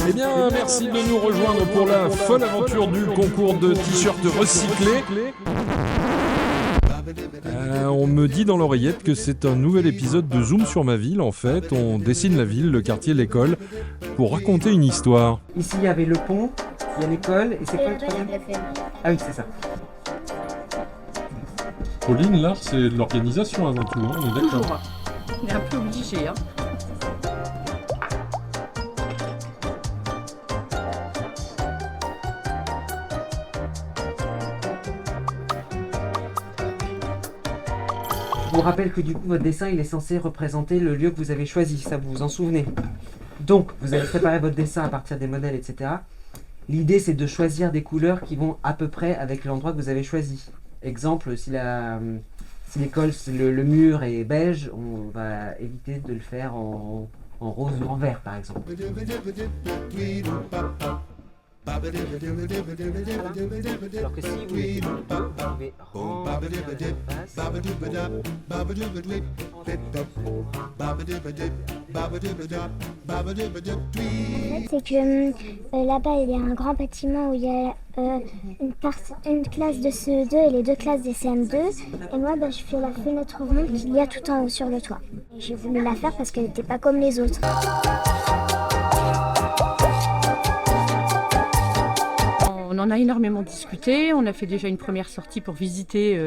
Eh bien, merci de nous rejoindre pour la folle aventure du concours de t-shirts recyclés. On me dit dans l'oreillette que c'est un nouvel épisode de Zoom sur ma ville. En fait, on dessine la ville, le quartier, l'école, pour raconter une histoire. Ici, il y avait le pont, il y a l'école, et c'est quoi le troisième ? Ah oui, c'est ça. Pauline, là, c'est de l'organisation avant tout, hein, on est d'accord. Toujours. On est un peu obligé, hein. Je vous rappelle que du coup, votre dessin, il est censé représenter le lieu que vous avez choisi, ça vous vous en souvenez. Donc, vous allez préparer votre dessin à partir des modèles, etc. L'idée, c'est de choisir des couleurs qui vont à peu près avec l'endroit que vous avez choisi. Exemple, si l'école, le mur est beige, on va éviter de le faire en rose ou en vert, par exemple. Voilà. Alors que si vous mettez le bleu, vous pouvez remplir l'espace. C'est que là-bas il y a un grand bâtiment où il y a une classe de CE2 et les deux classes des CM2. Et moi je fais la fenêtre ronde qu'il y a tout en haut sur le toit. Et j'ai voulu la faire parce qu'elle n'était pas comme les autres. On en a énormément discuté, on a fait déjà une première sortie pour visiter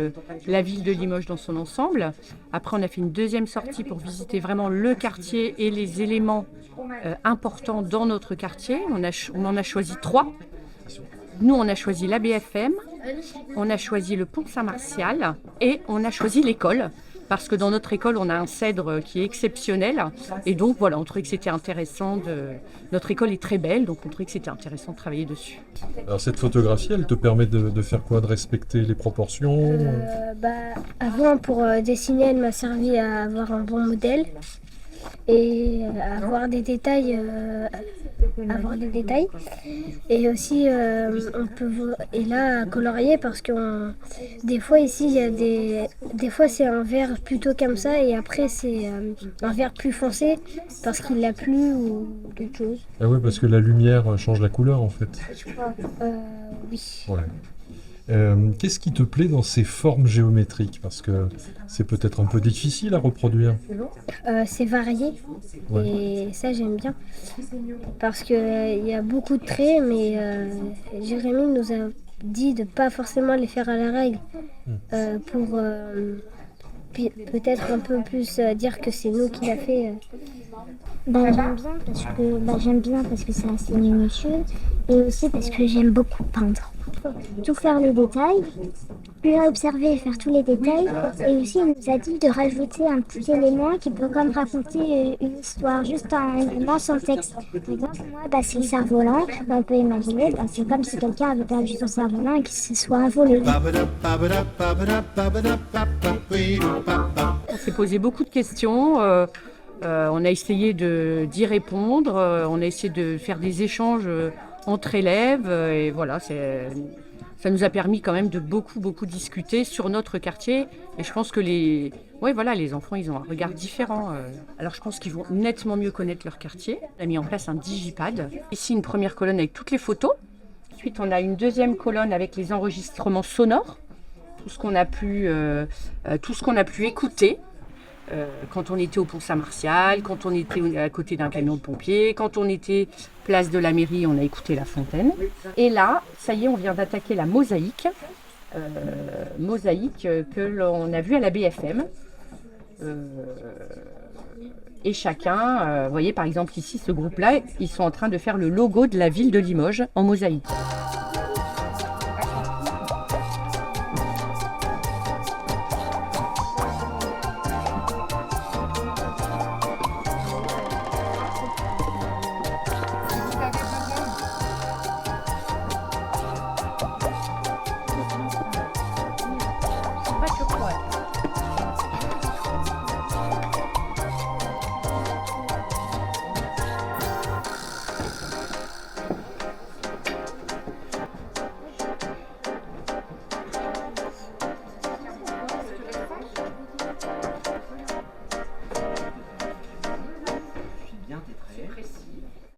la ville de Limoges dans son ensemble. Après on a fait une deuxième sortie pour visiter vraiment le quartier et les éléments importants dans notre quartier. On en a choisi 3. Nous on a choisi la BFM, on a choisi le pont Saint-Martial et on a choisi l'école. Parce que dans notre école, on a un cèdre qui est exceptionnel. Et donc, voilà, on trouvait que c'était intéressant. Notre école est très belle, donc on trouvait que c'était intéressant de travailler dessus. Alors, cette photographie, elle te permet de faire quoi? De respecter les proportions? Avant, pour dessiner, elle m'a servi à avoir un bon modèle et à avoir des détails. Et aussi on peut à colorier parce que des fois ici il y a des fois c'est un vert plutôt comme ça et après c'est un vert plus foncé parce qu'il a plu ou quelque chose. Ah oui, parce que la lumière change la couleur en fait. Oui. Ouais. Qu'est-ce qui te plaît dans ces formes géométriques? Parce que c'est peut-être un peu difficile à reproduire. C'est varié, ouais. Et ça j'aime bien. Parce qu'il y a beaucoup de traits, mais Jérémy nous a dit de ne pas forcément les faire à la règle. Pour peut-être un peu plus dire que c'est nous qui l'a fait. J'aime bien parce que c'est assez minutieux et aussi parce que j'aime beaucoup peindre. Tout faire les détails, lui observer et faire tous les détails. Et aussi, il nous a dit de rajouter un petit élément qui peut comme raconter une histoire, juste en donnant son texte. Par exemple, moi, c'est le cerf-volant. On peut imaginer, c'est comme si quelqu'un avait perdu son cerf-volant et qu'il se soit envolé. On s'est posé beaucoup de questions. On a essayé d'y répondre. On a essayé de faire des échanges entre élèves. Et voilà, ça nous a permis quand même de beaucoup discuter sur notre quartier. Et je pense que les enfants, ils ont un regard différent. Alors je pense qu'ils vont nettement mieux connaître leur quartier. On a mis en place un digipad. Ici, une première colonne avec toutes les photos. Ensuite, on a une deuxième colonne avec les enregistrements sonores. Tout ce qu'on a pu écouter. Quand on était au pont Saint-Martial, quand on était à côté d'un camion de pompiers, quand on était place de la mairie, on a écouté La Fontaine. Et là, ça y est, on vient d'attaquer la mosaïque que l'on a vue à la BFM. Et chacun, vous voyez par exemple ici, ce groupe-là, ils sont en train de faire le logo de la ville de Limoges en mosaïque.